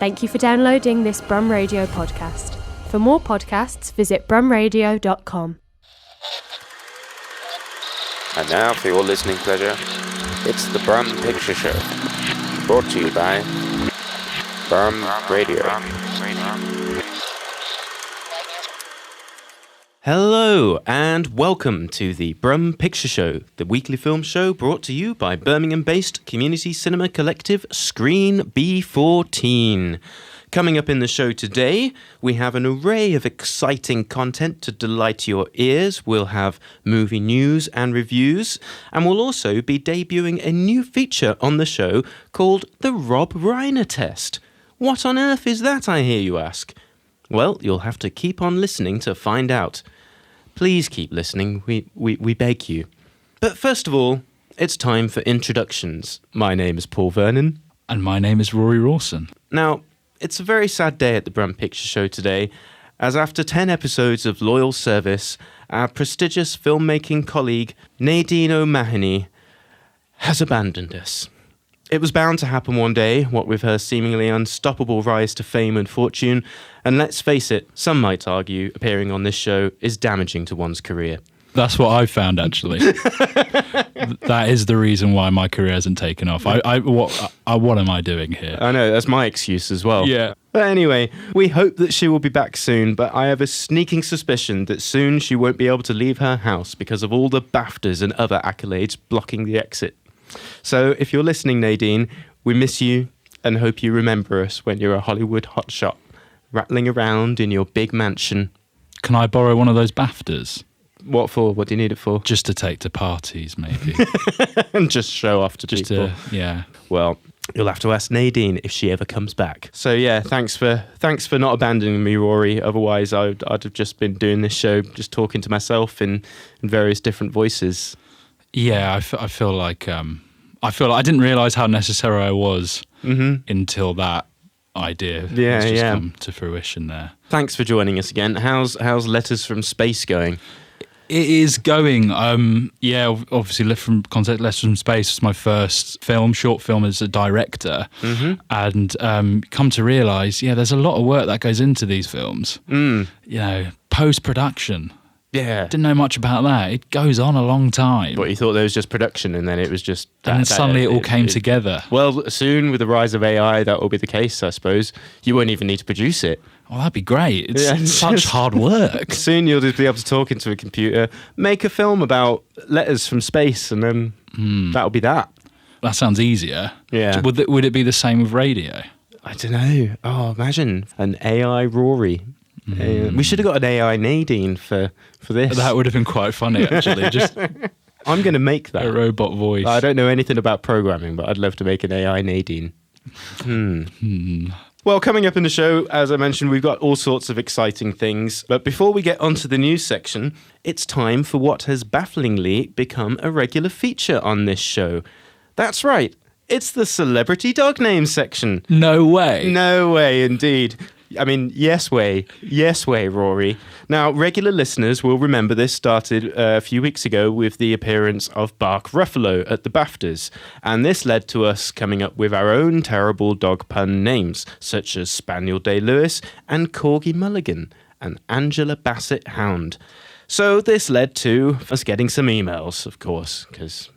Thank you for downloading this Brum Radio podcast. For more podcasts, visit brumradio.com. And now, for your listening pleasure, it's the Brum Picture Show, brought to you by Brum Radio. Hello and welcome to the Brum Picture Show, the weekly film show brought to you by Birmingham-based community cinema collective Screen B14. Coming up in the show today, we have an array of exciting content to delight your ears. We'll have movie news and reviews, and we'll also be debuting a new feature on the show called the Rob Reiner Test. What on earth is that, I hear you ask? Well, you'll have to keep on listening to find out. Please keep listening, we beg you. But first of all, it's time for introductions. My name is Paul Vernon. And my name is Rory Rawson. Now, it's a very sad day at the Brum Picture Show today, as after 10 episodes of loyal service, our prestigious filmmaking colleague Nadine O'Mahony has abandoned us. It was bound to happen one day, what with her seemingly unstoppable rise to fame and fortune, and let's face it, some might argue appearing on this show is damaging to one's career. That's what I found, actually. That is the reason why my career hasn't taken off. What am I doing here? I know, that's my excuse as well. Yeah. But anyway, we hope that she will be back soon, but I have a sneaking suspicion that soon she won't be able to leave her house because of all the BAFTAs and other accolades blocking the exit. So if you're listening, Nadine, we miss you and hope you remember us when you're a Hollywood hotshot, rattling around in your big mansion. Can I borrow one of those BAFTAs? What for? What do you need it for? Just to take to parties, maybe. And just show off to people. Yeah. Well, you'll have to ask Nadine if she ever comes back. So yeah, thanks for not abandoning me, Rory. Otherwise, I'd have just been doing this show, just talking to myself in various different voices. Yeah, I feel like I didn't realise how necessary I was until that idea has just come to fruition there. Thanks for joining us again. How's Letters from Space going? It is going. Obviously, Letters from Space was my first short film as a director, and come to realise, there's a lot of work that goes into these films. Post-production. Yeah. Didn't know much about that. It goes on a long time. But you thought there was just production and then it was just... And then suddenly it all came together. Well, soon with the rise of AI, that will be the case, I suppose. You won't even need to produce it. Well, that'd be great. It's such hard work. Soon you'll just be able to talk into a computer, make a film about letters from space, and then that'll be that. That sounds easier. Yeah. Would it be the same with radio? I don't know. Oh, imagine an AI Rory. We should have got an AI Nadine for this. That would have been quite funny, actually. Just I'm going to make that. A robot voice. I don't know anything about programming, but I'd love to make an AI Nadine. Well, coming up in the show, as I mentioned, we've got all sorts of exciting things. But before we get onto the news section, it's time for what has bafflingly become a regular feature on this show. That's right. It's the celebrity dog name section. No way. No way, indeed. I mean, yes way, Rory. Now, regular listeners will remember this started a few weeks ago with the appearance of Bark Ruffalo at the BAFTAs, and this led to us coming up with our own terrible dog pun names, such as Spaniel Day-Lewis and Corgi Mulligan, an Angela Bassett hound. So this led to us getting some emails, of course, because,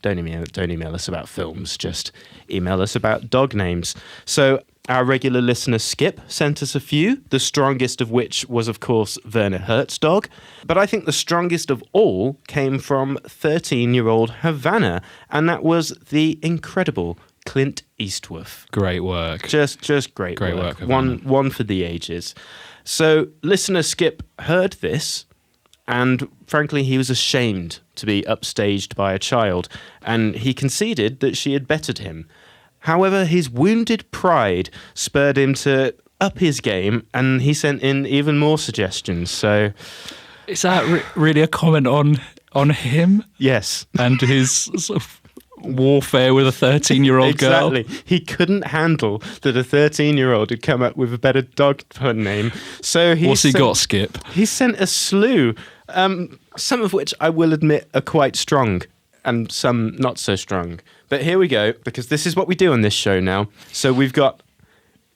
don't email us about films, just email us about dog names. So our regular listener Skip sent us a few, the strongest of which was, of course, Werner Hertz's dog. But I think the strongest of all came from 13-year-old Havana, and that was the incredible Clint Eastwood. Great work. Just great work. One for the ages. So listener Skip heard this, and frankly, he was ashamed to be upstaged by a child, and he conceded that she had bettered him. However, his wounded pride spurred him to up his game, and he sent in even more suggestions. So, is that really a comment on him? Yes, and his sort of warfare with a 13-year-old girl. Exactly. He couldn't handle that a 13-year-old had come up with a better dog pun name. So what's he got, Skip? He sent a slew, some of which I will admit are quite strong, and some not so strong. But here we go, because this is what we do on this show now. So we've got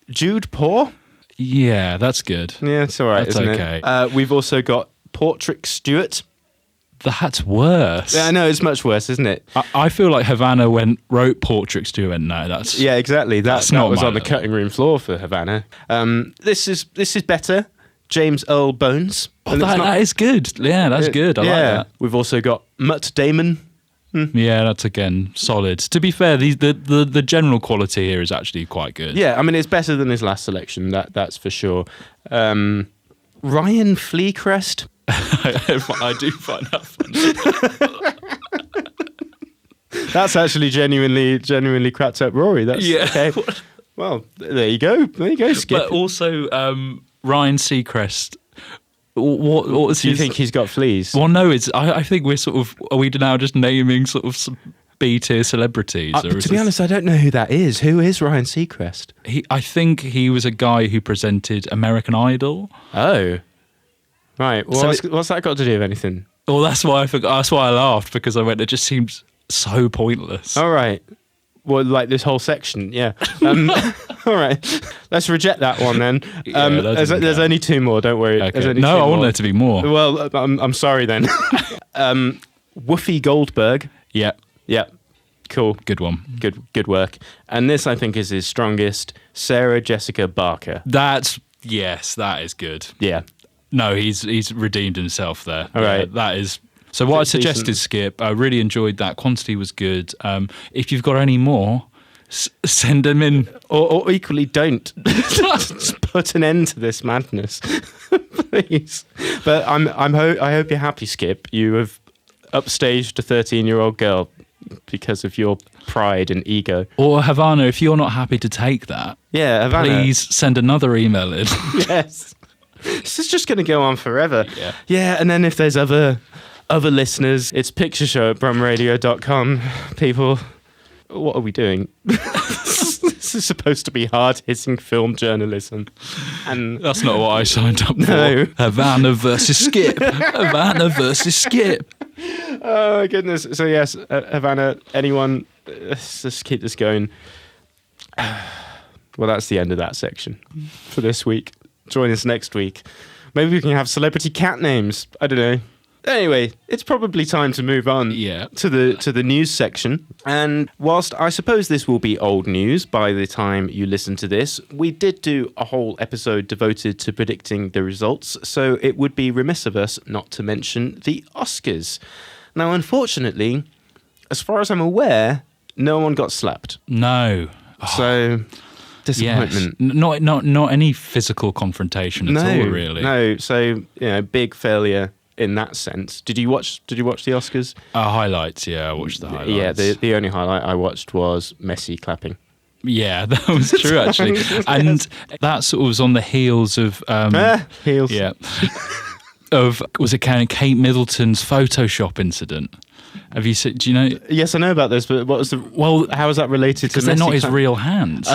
Jude Paw. Yeah, that's good. Yeah, it's all right, That's isn't okay. it? We've also got Portrick Stewart. That's worse. Yeah, I know, it's much worse, isn't it? I feel like Havana wrote Portrick Stewart. Went, no, that's Yeah, exactly. That not was my on the level. cutting room floor for Havana. This is better. James Earl Bones. Oh, that is good. Yeah, that's good. I like that. We've also got Mutt Damon. Yeah, that's again solid. To be fair, the general quality here is actually quite good. Yeah, I mean, it's better than his last selection, that's for sure. Ryan Fleecrest. I do find that funny. That's actually genuinely cracked up Rory. That's Yeah. okay. Well, there you go. Skip. But also Ryan Seacrest. What was Do you his- think he's got fleas? Well, no. I think we're sort of. Are we now just naming sort of some B-tier celebrities? Or is to be this- honest, I don't know who that is. Who is Ryan Seacrest? I think he was a guy who presented American Idol. Oh, right. Well, So what's that got to do with anything? Well, that's why I forgot. That's why I laughed, because I went, it just seems so pointless. All right. Well, like this whole section, yeah. All right. Let's reject that one then. Yeah, that doesn't there's count. only two more. Don't worry. There's Okay. only No, two I want more. there to be more. Well, I'm sorry then. Whoopi Goldberg. Yeah, Yeah. Cool. good one. Good work. And this, I think, is his strongest. Sarah Jessica Parker. That is good. Yeah. No, he's redeemed himself there. All right. That is. So what I It's suggested, decent. Skip, I really enjoyed that. Quantity was good. If you've got any more, send them in. Or equally, don't. Just put an end to this madness, please. But I hope you're happy, Skip. You have upstaged a 13-year-old girl because of your pride and ego. Or Havana, if you're not happy to take that, Yeah, Havana. please send another email in. Yes. This is just going to go on forever. Yeah. Yeah, and then if there's other listeners, it's pictureshow@brumradio.com. People, what are we doing? This is supposed to be hard-hitting film journalism. And That's not what I signed up No. for. Havana versus Skip. Havana versus Skip. oh my goodness. So yes, Havana, anyone, let's just keep this going. Well, that's the end of that section for this week. Join us next week. Maybe we can have celebrity cat names. I don't know. Anyway, it's probably time to move on Yeah. to the news section. And whilst I suppose this will be old news by the time you listen to this, we did do a whole episode devoted to predicting the results, so it would be remiss of us not to mention the Oscars. Now, unfortunately, as far as I'm aware, no one got slapped. No. So, Yes. disappointment. Not any physical confrontation at all, really. No, so big failure in that sense. Did you watch the Oscars? Highlights, yeah, I watched the highlights. Yeah, the only highlight I watched was Messi clapping. Yeah, that was true, actually. And that sort of was on the heels of... Heels. Yeah. Was it Kate Middleton's Photoshop incident? Have you seen, do you know... Yes, I know about this, but what was the? Well, how is that related to? because they're Messi not his clap- real hands.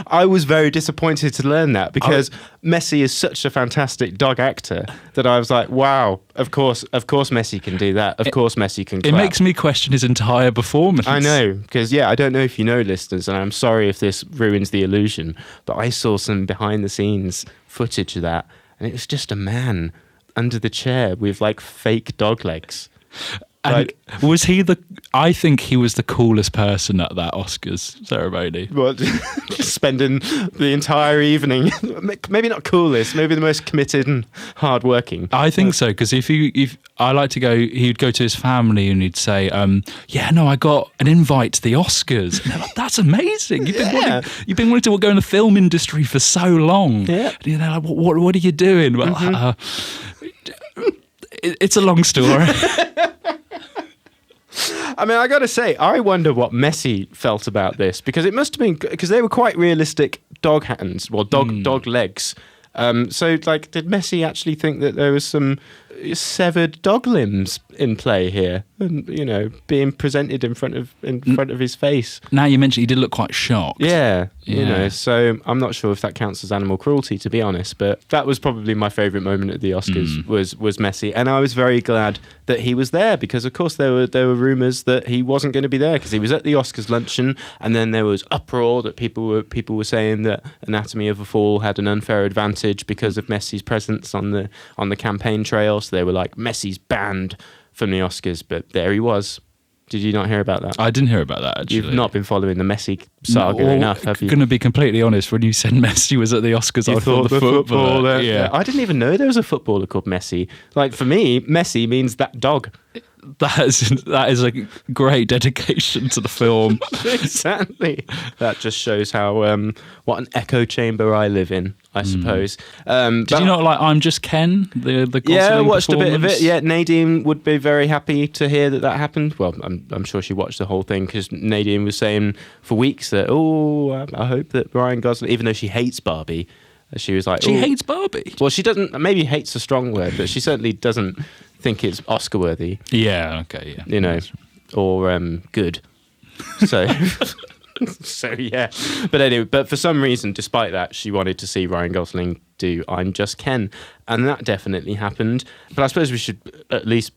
I was very disappointed to learn that because Messi is such a fantastic dog actor that I was like, wow, of course Messi can do that. Of course Messi can It clap. makes me question his entire performance. I know, because I don't know if you know, listeners, and I'm sorry if this ruins the illusion, but I saw some behind the scenes footage of that, and it was just a man under the chair with like fake dog legs. And was he I think he was the coolest person at that Oscars ceremony. What? Just spending the entire evening, maybe not coolest, maybe the most committed and hardworking. I think so, because if I like to go, he'd go to his family and he'd say, "Yeah, no, I got an invite to the Oscars." And they're like, "That's amazing! You've been wanting to go in the film industry for so long." Yeah. And they're like, "What are you doing?" Well, it's a long story. I mean, I got to say, I wonder what Messi felt about this, because it must have been, because they were quite realistic dog hands, well, dog legs. So, like, did Messi actually think that there was some, severed dog limbs in play here, and being presented in front of his face. Now you mentioned he did look quite shocked. Yeah. So I'm not sure if that counts as animal cruelty, to be honest, but that was probably my favourite moment at the Oscars was Messi, and I was very glad that he was there, because of course there were rumours that he wasn't going to be there because he was at the Oscars luncheon, and then there was uproar that people were saying that Anatomy of a Fall had an unfair advantage because of Messi's presence on the campaign trail, so they were like, Messi's banned from the Oscars, but there he was. Did you not hear about that? I didn't hear about that, actually. You've not been following the Messi saga enough, have you? Going to be completely honest, when you said Messi was at the Oscars, I thought the footballer. Yeah. I didn't even know there was a footballer called Messi. Like, for me, Messi means that dog. That is a great dedication to the film. Exactly. That just shows how what an echo chamber I live in, I suppose. Did you not like I'm Just Ken? The Gosling yeah, I watched a bit of performance? it. Yeah, Nadine would be very happy to hear that happened. Well, I'm sure she watched the whole thing, because Nadine was saying for weeks that I hope that Ryan Gosling, even though she hates Barbie, she was like, She hates Barbie. Well, she doesn't. Maybe hate's a strong word, but she certainly doesn't think it's Oscar worthy. Yeah. Okay. Yeah. Or good. So, so yeah. But anyway, but for some reason, despite that, she wanted to see Ryan Gosling do I'm Just Ken, and that definitely happened. But I suppose we should at least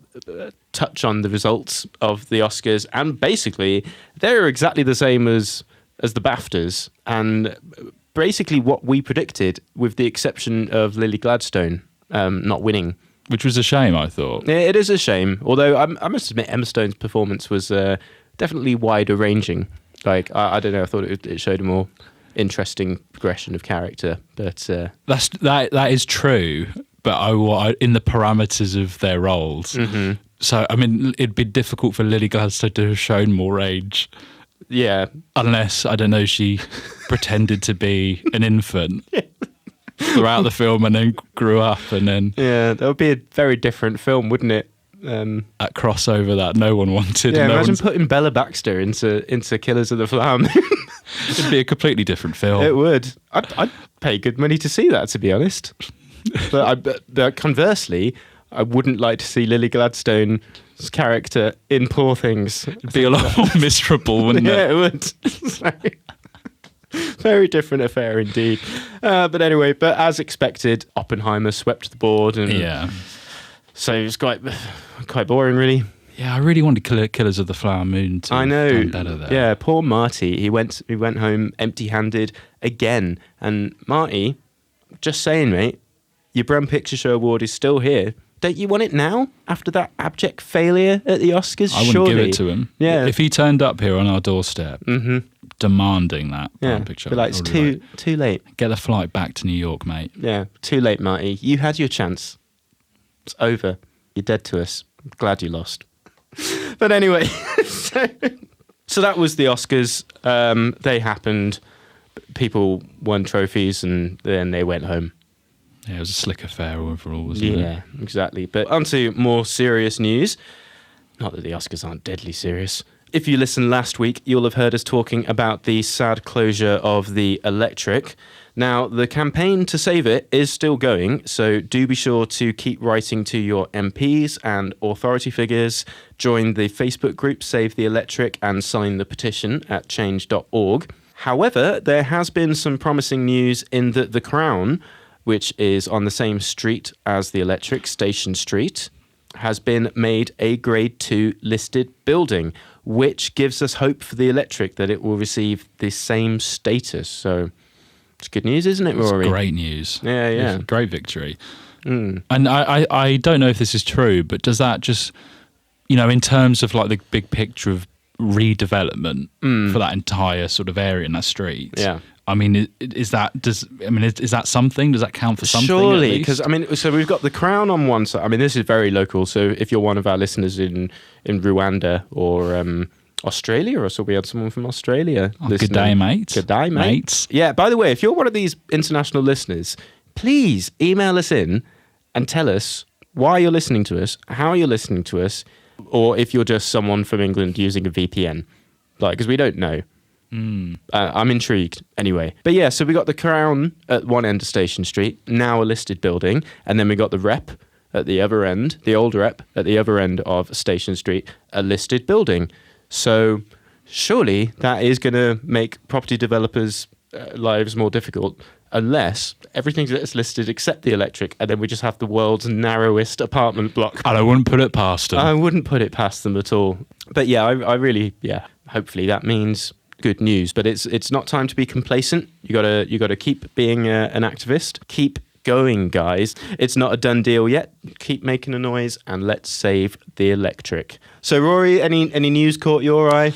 touch on the results of the Oscars, and basically they're exactly the same as the BAFTAs, and basically what we predicted, with the exception of Lily Gladstone not winning. Which was a shame, I thought. Yeah, it is a shame. Although I must admit, Emma Stone's performance was definitely wider ranging. Like, I don't know, I thought it showed a more interesting progression of character. But that is true. But in the parameters of their roles. Mm-hmm. So I mean, it'd be difficult for Lily Gladstone to have shown more range. Yeah, unless, I don't know, she pretended to be an infant. Throughout the film, and then grew up, and then that would be a very different film, wouldn't it? That crossover that no one wanted. Yeah, imagine putting Bella Baxter into Killers of the Flower Moon. It'd be a completely different film. It would. I'd pay good money to see that, to be honest. But conversely, I wouldn't like to see Lily Gladstone's character in Poor Things. It'd be a lot more miserable, wouldn't it? Yeah, it would. Very different affair indeed. But anyway, but as expected, Oppenheimer swept the board, and so it was quite boring, really. Yeah, I really wanted Killers of the Flower Moon to I know. done better there. Yeah, poor Marty. He went home empty-handed again. And Marty, just saying, mate, your Brum Picture Show award is still here. Don't you want it now, after that abject failure at the Oscars? I wouldn't Surely. give it to him. Yeah. If he turned up here on our doorstep, demanding that picture, but like, it's too late. Get the flight back to New York, mate. Yeah, too late, Marty. You had your chance. It's over. You're dead to us. I'm glad you lost. But anyway, so that was the Oscars. They happened. People won trophies, and then they went home. Yeah, it was a slick affair overall, wasn't it? Yeah, exactly. But on to more serious news. Not that the Oscars aren't deadly serious. If you listened last week, you'll have heard us talking about the sad closure of the Electric. Now, the campaign to save it is still going, so do be sure to keep writing to your MPs and authority figures, join the Facebook group Save the Electric, and sign the petition at change.org. However, there has been some promising news in that The Crown, which is on the same street as the Electric, Station Street, has been made a Grade 2 listed building, which gives us hope for the Electric that it will receive the same status. So it's good news, isn't it, Rory? It's great news. Yeah. It's a great victory. And I don't know if this is true, but does that just, in terms of like the big picture of redevelopment for that entire sort of area in that street? Yeah. I mean, is that something? Does that count for something? Surely, because so we've got the Crown on one side. I mean, this is very local. So if you're one of our listeners in Rwanda or Australia, or so we had someone from Australia. Good day, mate. Good day, mates. Yeah. By the way, if you're one of these international listeners, please email us in and tell us why you're listening to us, how you're listening to us, or if you're just someone from England using a VPN, because we don't know. I'm intrigued anyway. But yeah, so we got the Crown at one end of Station Street, now a listed building, and then we got the Rep at the other end, the old rep at the other end of Station Street, a listed building. So surely that is going to make property developers' lives more difficult, unless everything that's listed except the Electric, and then we just have the world's narrowest apartment block. And I wouldn't put it past them. I wouldn't put it past them at all. But yeah, I really, hopefully that means good news. But it's not time to be complacent. You gotta keep being an activist. Keep going, guys. It's not a done deal yet. Keep making a noise, and let's save the Electric. So Rory, any news caught your eye?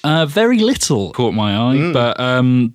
Very little caught my eye, but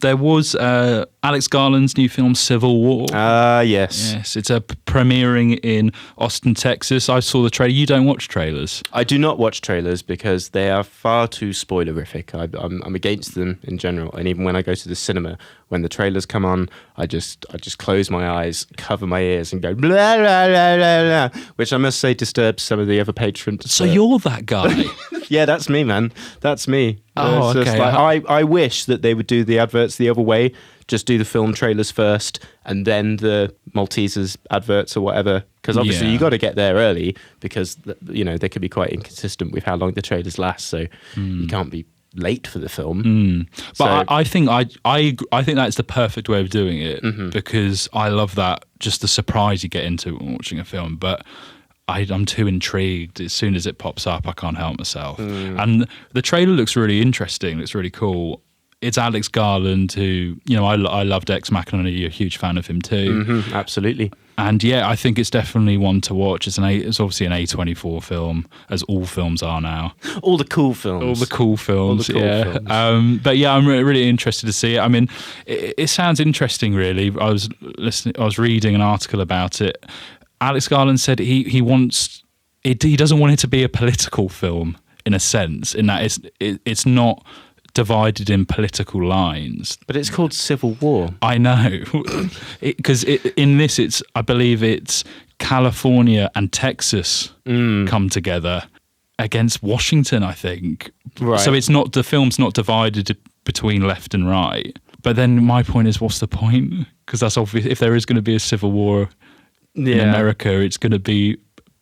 there was Alex Garland's new film Civil War. Yes. Yes, it's premiering in Austin, Texas. I saw the trailer. You don't watch trailers? I do not watch trailers because they are far too spoilerific. I'm against them in general, and even when I go to the cinema, when the trailers come on, I just close my eyes, cover my ears, and go blah blah blah blah, blah, which I must say disturbs some of the other patrons. So you're that guy? Yeah, that's me, man. That's me. Oh, It's just okay. I wish that they would do the adverts the other way. Just do the film trailers first, and then the Maltesers adverts or whatever. Because obviously you got to get there early, because they could be quite inconsistent with how long the trailers last. So you can't be late for the film. But I think I think that's the perfect way of doing it, because I love that, just the surprise you get into when watching a film. But I'm too intrigued. As soon as it pops up, I can't help myself. And the trailer looks really interesting. Looks really cool. It's Alex Garland, who, I loved Ex Machina. You're a huge fan of him too. Absolutely. And yeah, I think it's definitely one to watch. It's obviously an A24 film, as all films are now. All the cool films. All the cool films, films. But yeah, I'm really interested to see it. I mean, it sounds interesting, really. I was reading an article about it. Alex Garland said he doesn't want it to be a political film, in a sense, in that it's not divided in political lines. But it's called Civil War. I know, because in this, I believe it's California and Texas come together against Washington, I think. Right. So the film's not divided between left and right. But then my point is, what's the point? Because that's obvious. If there is going to be a civil war in America, it's going to be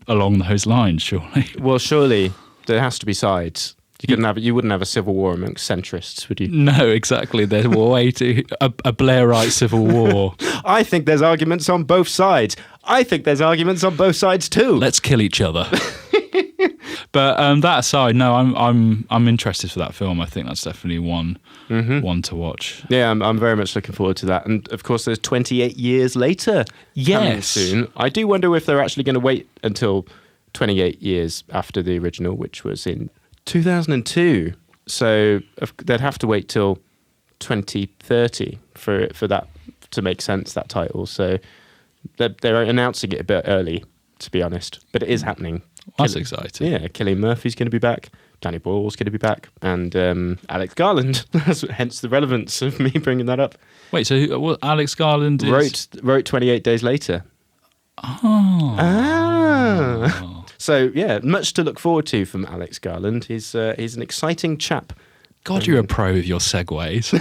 along those lines, surely. Well, surely there has to be sides. You wouldn't have a civil war amongst centrists, would you? No, exactly. There's way too a Blairite civil war. I think there's arguments on both sides. I think there's arguments on both sides too. Let's kill each other. But that aside, no, I'm interested for that film. I think that's definitely one to watch. Yeah, I'm very much looking forward to that. And of course, there's 28 years later. Coming soon. I do wonder if they're actually going to wait until 28 years after the original, which was in 2002. So they'd have to wait till 2030 for that to make sense, that title. So they're announcing it a bit early, to be honest. But it is happening. That's exciting. Yeah, Cillian Murphy's going to be back. Danny Boyle's going to be back. And Alex Garland. Hence the relevance of me bringing that up. Wait, so Alex Garland wrote 28 Days Later. So, yeah, much to look forward to from Alex Garland. He's an exciting chap. God, you're a pro with your segues.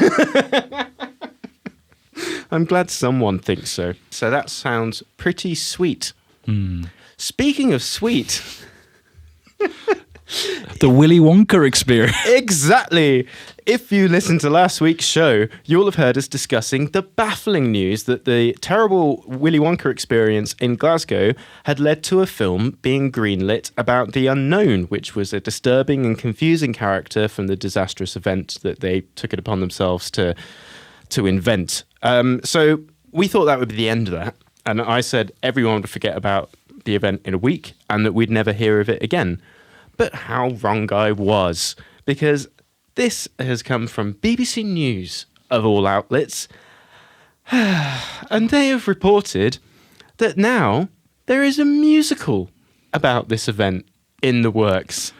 I'm glad someone thinks so. So that sounds pretty sweet. Speaking of sweet... The Willy Wonka experience. Exactly. If you listened to last week's show, you'll have heard us discussing the baffling news that the terrible Willy Wonka experience in Glasgow had led to a film being greenlit about the unknown, which was a disturbing and confusing character from the disastrous event that they took it upon themselves to invent. So we thought that would be the end of that. And I said everyone would forget about the event in a week and that we'd never hear of it again. But how wrong I was, because this has come from BBC News, of all outlets, and they have reported that now there is a musical about this event in the works.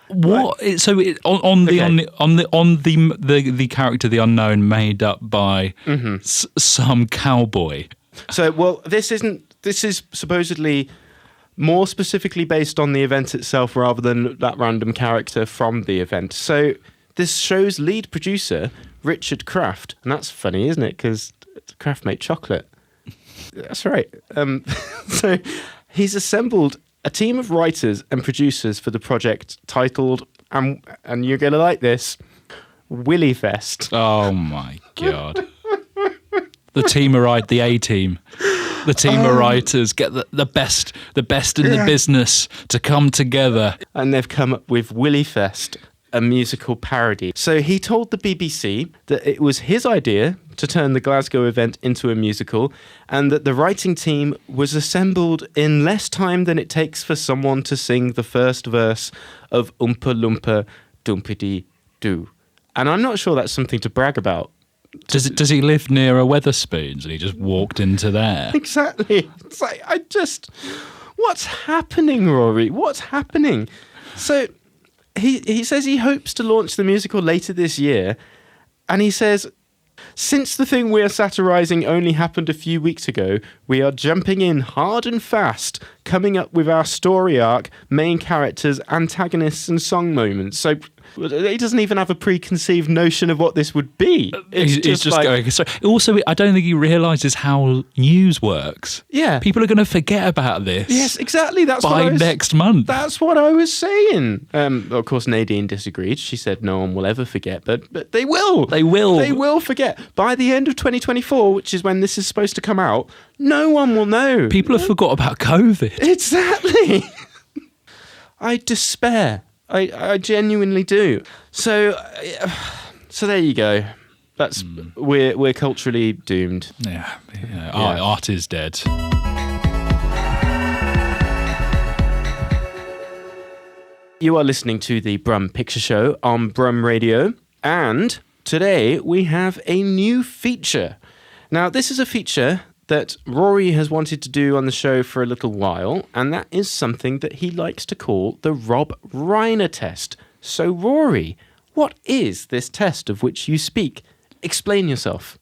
What? So on the character, the unknown, made up by some cowboy. So, well, this is supposedly more specifically based on the event itself rather than that random character from the event. So this show's lead producer, Richard Kraft, and that's funny, isn't it? Because Kraft made chocolate. That's right. So he's assembled a team of writers and producers for the project titled, and you're going to like this, Willy Fest. Oh my God. The team of the A-team. The team of writers get the best in the business to come together. And they've come up with Willy Fest, a musical parody. So he told the BBC that it was his idea to turn the Glasgow event into a musical, and that the writing team was assembled in less time than it takes for someone to sing the first verse of Oompa Loompa Doompity Doo. And I'm not sure that's something to brag about. Does he live near a Wetherspoons and he just walked into there? Exactly. It's like, what's happening, Rory? What's happening? So he says he hopes to launch the musical later this year, and he says, since the thing we're satirising only happened a few weeks ago, we are jumping in hard and fast, coming up with our story arc, main characters, antagonists and song moments. So he doesn't even have a preconceived notion of what this would be. He's just like, going. So also, I don't think he realises how news works. Yeah. People are going to forget about this. Yes, exactly. By next month. That's what I was saying. Of course, Nadine disagreed. She said no one will ever forget, but they will. They will. They will forget. By the end of 2024, which is when this is supposed to come out, no one will know. People have forgot about COVID. Exactly. I despair. I genuinely do. So there you go. That's we're culturally doomed. Yeah. Art is dead. You are listening to the Brum Picture Show on Brum Radio, and today we have a new feature. Now, this is a feature that Rory has wanted to do on the show for a little while, and that is something that he likes to call the Rob Reiner Test. So, Rory, what is this test of which you speak? Explain yourself.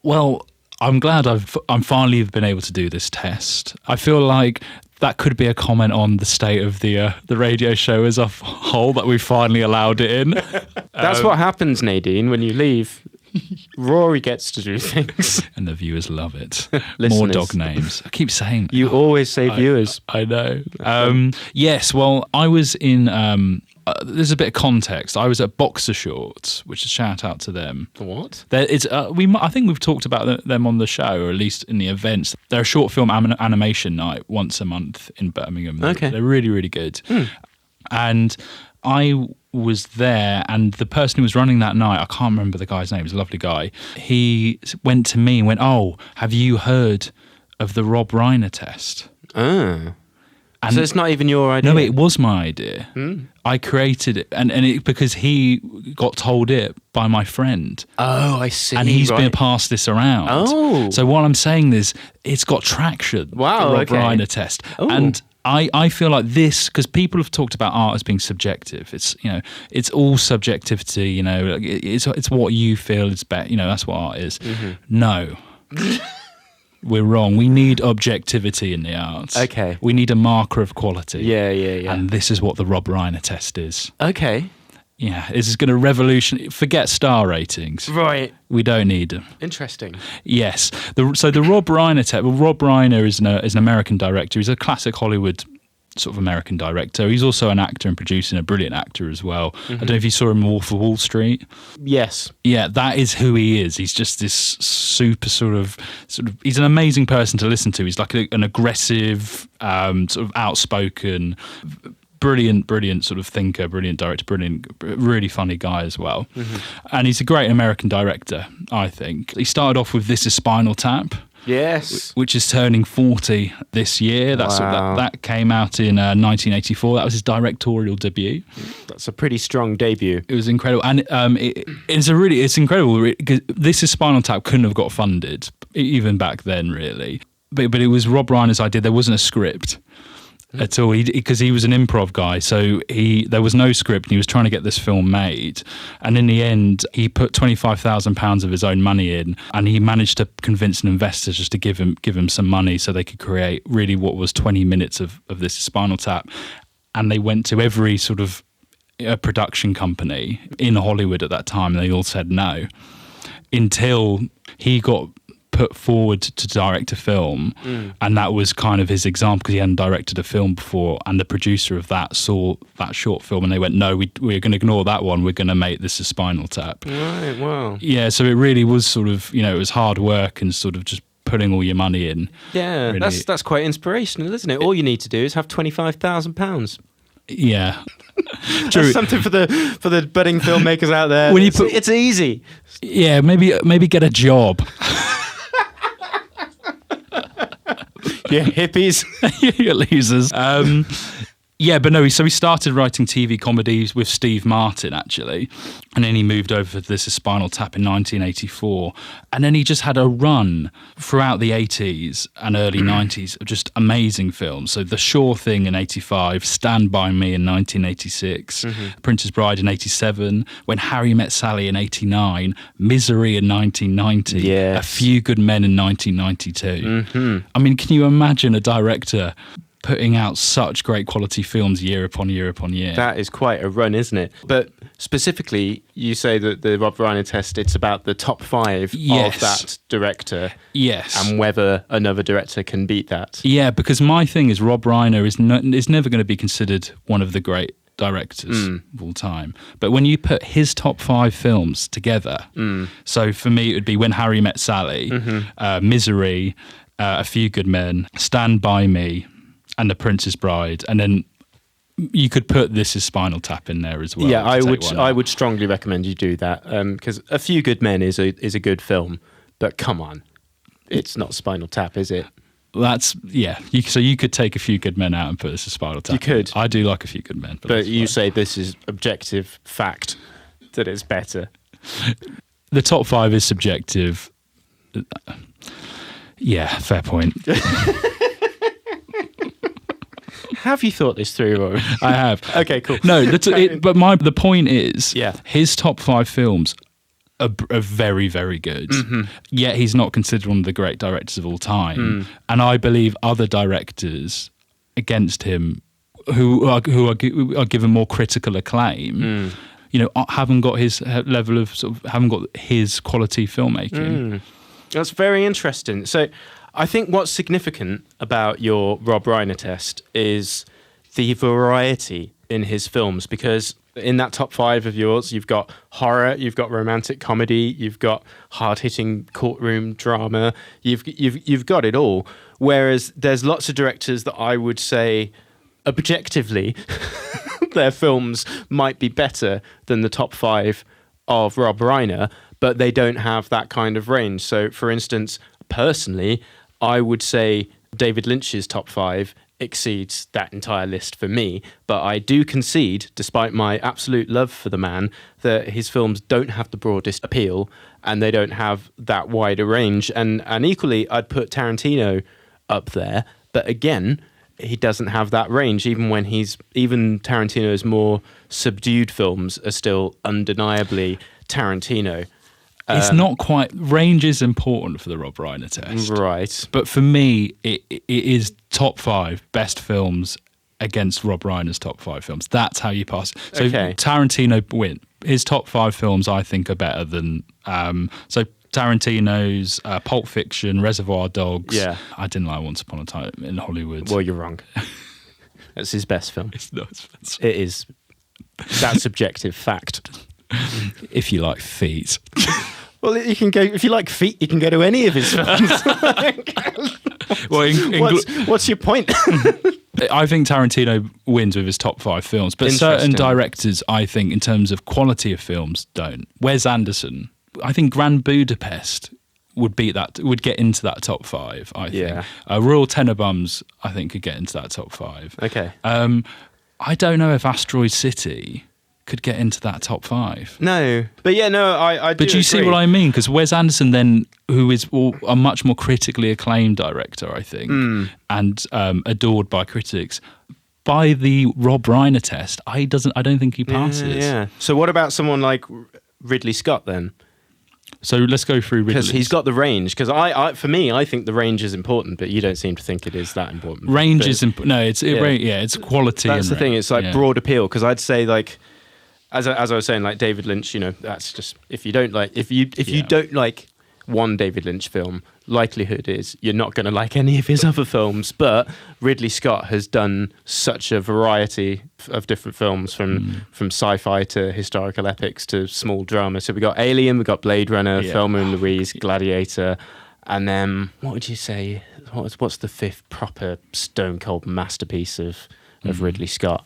Well, I'm glad I'm finally been able to do this test. I feel like that could be a comment on the state of the radio show as a whole, that we finally allowed it in. That's what happens, Nadine, when you leave. Rory gets to do things. And the viewers love it. Listeners. More dog names. I keep saying that. You always say viewers. I know. Yes, well, I was in... there's a bit of context. I was at Boxer Shorts, which is a shout out to them. What? I think we've talked about them on the show, or at least in the events. They're a short film animation night once a month in Birmingham. Okay. They're really, really good. And I was there, and the person who was running that night, I can't remember the guy's name, he was a lovely guy. He went to me and went, "Oh, have you heard of the Rob Reiner Test?" Ah. And so it's not even your idea? No, it was my idea. I created it, and it because he got told it by my friend. Oh, I see. And he's been passed this around. Oh. So what I'm saying is, it's got traction. Wow, the Rob okay. Reiner Test. Ooh. And I feel like this, because people have talked about art as being subjective. It's all subjectivity. It's what you feel is better. That's what art is. No. We're wrong. We need objectivity in the arts. Okay. We need a marker of quality. Yeah. And this is what the Rob Reiner Test is. Okay. Yeah, this is going to revolution. Forget star ratings. Right. We don't need them. Interesting. Yes. So the Rob Reiner Test. Well, Rob Reiner is an American director. He's a classic Hollywood sort of American director. He's also an actor and producer and a brilliant actor as well. I don't know if you saw him in Wolf of Wall Street. Yes. Yeah, that is who he is. He's just this super sort of he's an amazing person to listen to. He's like an aggressive, sort of outspoken, brilliant sort of thinker, brilliant director, really funny guy as well. And he's a great American director, I think. He started off with This Is Spinal Tap. Yes. Which is turning 40 this year. That came out in 1984. That was his directorial debut. That's a pretty strong debut. It was incredible, and it's incredible because This Is Spinal Tap couldn't have got funded even back then, really. But it was Rob Reiner's idea. There wasn't a script at all, because he was an improv guy, so there was no script and he was trying to get this film made, and in the end he put £25,000 of his own money in, and he managed to convince an investor just to give him some money so they could create really what was 20 minutes of This Spinal Tap. And they went to every sort of production company in Hollywood at that time, and they all said no, until he got put forward to direct a film, and that was kind of his example because he hadn't directed a film before, and the producer of that saw that short film and they went, no, we're going to ignore that one, we're going to make this a Spinal Tap. Right, wow. Yeah, so it really was sort of, it was hard work and sort of just putting all your money in. Yeah, really. that's quite inspirational, isn't it? All you need to do is have £25,000. Yeah. That's True. something for the budding filmmakers out there. When you it's easy. Yeah, maybe get a job. Yeah, hippies. You losers. Yeah, but no, so he started writing TV comedies with Steve Martin, actually. And then he moved over to This Is Spinal Tap in 1984. And then he just had a run throughout the 80s and early 90s of just amazing films. So The Sure Thing in 85, Stand By Me in 1986, Princess Bride in 87, When Harry Met Sally in 89, Misery in 1990, Yes. A Few Good Men in 1992. I mean, can you imagine a director putting out such great quality films year upon year upon year? That is quite a run, isn't it? But specifically, you say that the Rob Reiner test, it's about the top 5 Yes. of that director. Yes. And whether another director can beat that. Yeah, because my thing is Rob Reiner is never going to be considered one of the great directors of all time. But when you put his top 5 films together, so for me it would be When Harry Met Sally, Misery, A Few Good Men, Stand By Me, and The Princess Bride, and then you could put This Is Spinal Tap in there as well. Yeah, to take one I out. would strongly recommend you do that because A Few Good Men is a good film, but come on, it's not Spinal Tap, is it? So you could take A Few Good Men out and put This Is Spinal Tap. You could. I do like A Few Good Men, But you say this is objective fact that it's better. the top 5 is subjective. Yeah, fair point. Have you thought this through, Rory? I have. Okay, cool. No, but the point is, Yeah. his top 5 films are very, very good. Yet he's not considered one of the great directors of all time. And I believe other directors against him who are given more critical acclaim, haven't got his level of haven't got his quality filmmaking. That's very interesting. So I think what's significant about your Rob Reiner test is the variety in his films, because in that top 5 of yours, you've got horror, you've got romantic comedy, you've got hard-hitting courtroom drama, you've got it all. Whereas there's lots of directors that I would say objectively their films might be better than the top 5 of Rob Reiner, but they don't have that kind of range. So for instance, personally, I would say David Lynch's top 5 exceeds that entire list for me, but I do concede, despite my absolute love for the man, that his films don't have the broadest appeal and they don't have that wider range. And equally, I'd put Tarantino up there, but again, he doesn't have that range. Even Tarantino's more subdued films are still undeniably Tarantino. It's not quite. Range is important for the Rob Reiner test. Right. But for me, it is top 5 best films against Rob Reiner's top 5 films. That's how you pass. So Okay. Tarantino win. His top 5 films, I think, are better than. So Tarantino's Pulp Fiction, Reservoir Dogs. Yeah. I didn't like Once Upon a Time in Hollywood. Well, you're wrong. That's his best film. It's not. It is. That's subjective fact. If you like feet. Well, you can go if you like feet. You can go to any of his films. Well, What's your point? I think Tarantino wins with his top 5 films, but certain Interesting. directors, I think, in terms of quality of films, don't. Wes Anderson, I think Grand Budapest would get into that top 5. I think Yeah. Royal Tenenbaums, I think, could get into that top 5. Okay. I don't know if Asteroid City could get into that top 5. No, but yeah, no, I do. But do you see agree. what I mean? Because Wes Anderson, then, who is a much more critically acclaimed director, I think, and adored by critics, by the Rob Reiner test, I don't think he passes. Yeah. So what about someone like Ridley Scott then? So let's go through Ridley. Because he's got the range. Because for me, I think the range is important, but you don't seem to think it is that important. Range But is important. No, it's quality. That's and the thing. It's like yeah. broad appeal. Because I'd say like, as I was saying, like David Lynch, that's just if you don't like one David Lynch film, likelihood is you're not going to like any of his other films. But Ridley Scott has done such a variety of different films, from sci-fi to historical epics to small drama. So we got Alien, we got Blade Runner, Thelma and Louise, Gladiator, and then what would you say? What's the fifth proper stone cold masterpiece of Ridley Scott?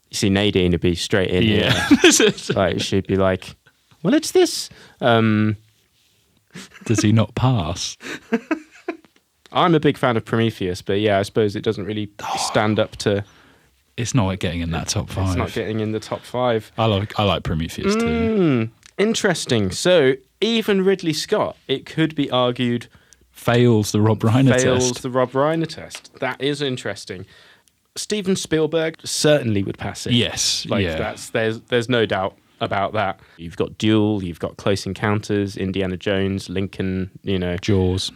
You see, Nadine would be straight in here. Like, she'd be like, well, it's this. Does he not pass? I'm a big fan of Prometheus, but yeah, I suppose it doesn't really stand up to... It's not getting in that top 5. It's not getting in the top 5. I like Prometheus too. Interesting. So even Ridley Scott, it could be argued... Fails the Rob Reiner test. Fails the Rob Reiner test. That is interesting. Steven Spielberg certainly would pass it. Yes, there's no doubt about that. You've got Duel, you've got Close Encounters, Indiana Jones, Lincoln, Jaws.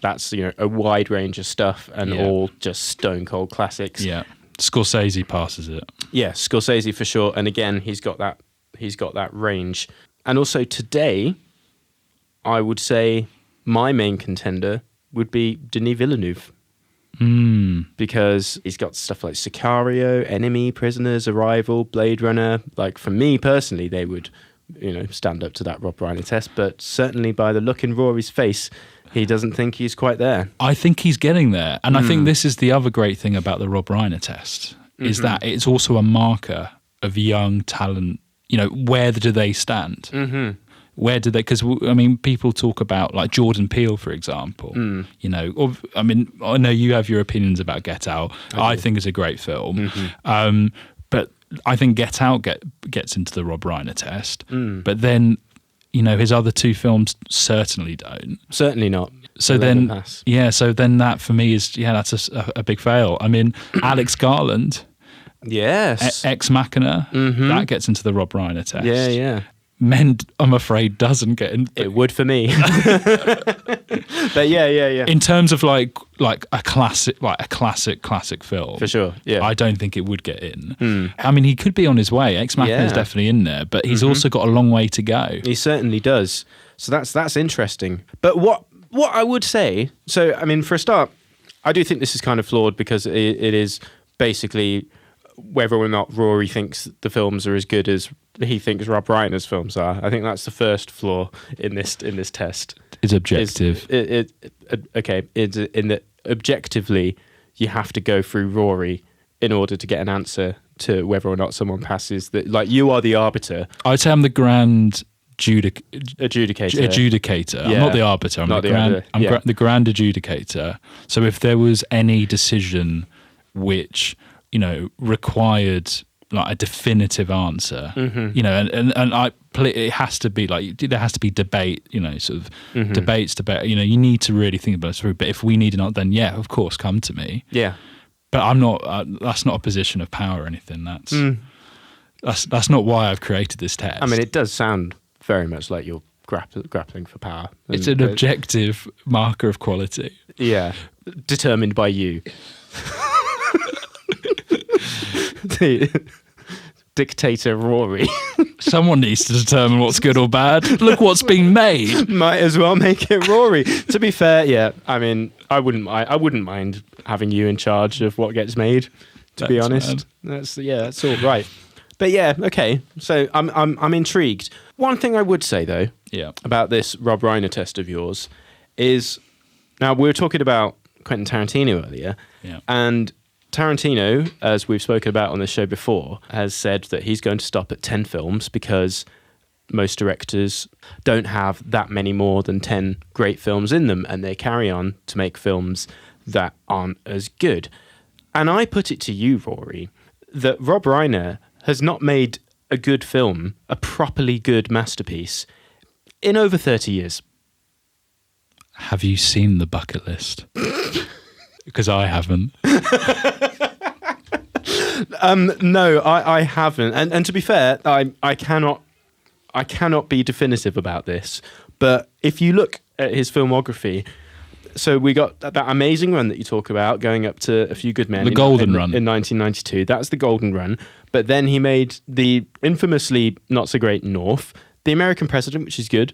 That's a wide range of stuff, and all just stone cold classics. Yeah, Scorsese passes it. Yeah, Scorsese for sure. And again, he's got that range. And also today, I would say my main contender would be Denis Villeneuve. Because he's got stuff like Sicario, Enemy, Prisoners, Arrival, Blade Runner. Like, for me personally, they would, stand up to that Rob Reiner test. But certainly by the look in Rory's face, he doesn't think he's quite there. I think he's getting there. And I think this is the other great thing about the Rob Reiner test, is that it's also a marker of young talent. Where do they stand? Where do they? Because people talk about like Jordan Peele, for example. I know you have your opinions about Get Out. I think it's a great film, but I think Get Out gets into the Rob Reiner test. But then, his other 2 films certainly don't. Certainly not. So then, that for me is that's a big fail. Alex Garland. Yes. Ex Machina. That gets into the Rob Reiner test. Yeah. Men, I'm afraid, doesn't get in. It would for me. But yeah. In terms of like a classic film, for sure. Yeah, I don't think it would get in. He could be on his way. Ex Machina is definitely in there, but he's also got a long way to go. He certainly does. So that's interesting. But what I would say, for a start, I do think this is kind of flawed, because it is basically whether or not Rory thinks the films are as good as he thinks Rob Reiner's films are. I think that's the first flaw in this test. It's objective. It's in that objectively you have to go through Rory in order to get an answer to whether or not someone passes. Like, you are the arbiter. I'd say I'm the grand adjudicator. I'm not the arbiter. I'm the grand adjudicator. So if there was any decision which required like a definitive answer, it has to be like, there has to be debate, debate. You need to really think about it through. But if we need an answer, then of course, come to me. Yeah. But I'm not. That's not a position of power or anything. That's not why I've created this test. It does sound very much like you're grappling for power. It's an objective marker of quality. Yeah, determined by you. The dictator Rory. Someone needs to determine what's good or bad. Look what's been made. Might as well make it Rory. To be fair, I wouldn't mind having you in charge of what gets made. To be honest, that's all right. But okay. So I'm intrigued. One thing I would say though, about this Rob Reiner test of yours is, now we were talking about Quentin Tarantino earlier, and Tarantino, as we've spoken about on the show before, has said that he's going to stop at 10 films because most directors don't have that many more than 10 great films in them, and they carry on to make films that aren't as good. And I put it to you, Rory, that Rob Reiner has not made a good film, a properly good masterpiece, in over 30 years. Have you seen the bucket list? Because I haven't. No, I haven't. And to be fair, I cannot be definitive about this. But if you look at his filmography, so we got that amazing run that you talk about, going up to A Few Good Men. The Golden Run. In 1992. That's the Golden Run. But then he made the infamously not so great North, The American President, which is good.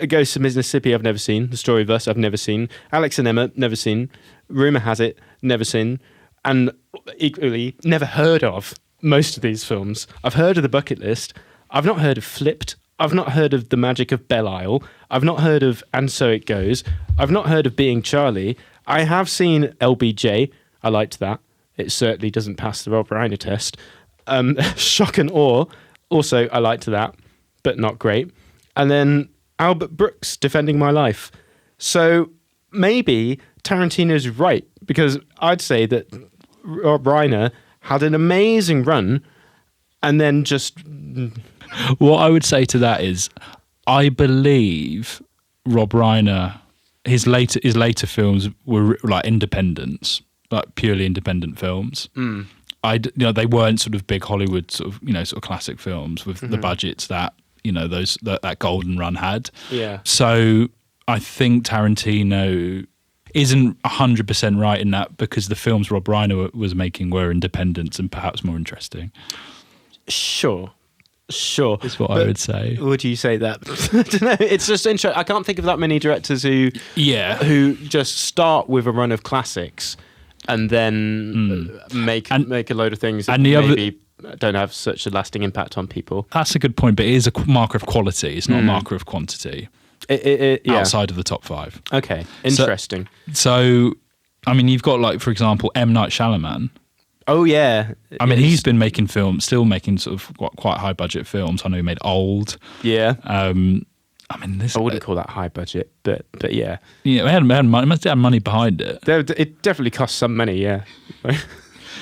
Ghosts of Mississippi, I've never seen. The Story of Us, I've never seen. Alex and Emma, never seen. Rumour has it, never seen. And equally, never heard of most of these films. I've heard of The Bucket List. I've not heard of Flipped. I've not heard of The Magic of Belle Isle. I've not heard of And So It Goes. I've not heard of Being Charlie. I have seen LBJ. I liked that. It certainly doesn't pass the Rob Reiner test. Shock and Awe. Also, I liked that, but not great. And then Albert Brooks, Defending My Life. So maybe Tarantino's right, because I'd say that Rob Reiner had an amazing run and then just... What I would say to that is, I believe Rob Reiner, his later films were like independents, like purely independent films. They weren't sort of big Hollywood sort of classic films with the budgets that that golden run had. Yeah. So I think Tarantino isn't 100% right in that, because the films Rob Reiner was making were independents and perhaps more interesting. Sure. Is what I would say. Would you say that? I don't know. It's just interesting. I can't think of that many directors who just start with a run of classics and then make a load of things that maybe don't have such a lasting impact on people. That's a good point, but it is a marker of quality. It's not a marker of quantity. Outside of the top 5. Okay, interesting. So, I mean, you've got, like, for example, M. Night Shyamalan. Oh, yeah. I mean, he's been making films, still making sort of quite high budget films. I know he made Old. Yeah. I mean, I wouldn't call that high budget, but yeah. Yeah, it had money. It must have had money behind it. It definitely cost some money, yeah.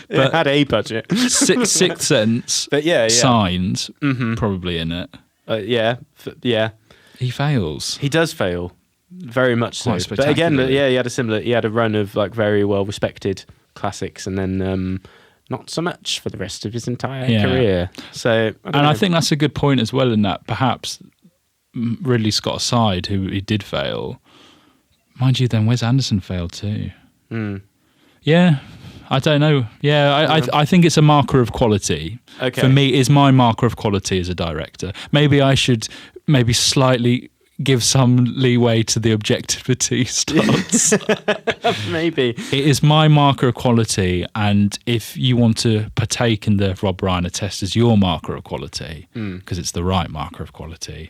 It had a budget. Sixth Sense. But yeah. Signs, probably in it. Yeah. He fails. He does fail, very much so. Quite But again, spectacularly. he had a run of like very well respected classics, and then not so much for the rest of his entire career. So, I think that's a good point as well. In that, perhaps Ridley Scott aside, who he did fail, mind you, then Wes Anderson failed too. Yeah. I don't know. Yeah, I think it's a marker of quality. Okay. For me, is my marker of quality as a director. Maybe I should slightly give some leeway to the objectivity stance. Maybe. It is my marker of quality, and if you want to partake in the Rob Reiner test as your marker of quality, because it's the right marker of quality,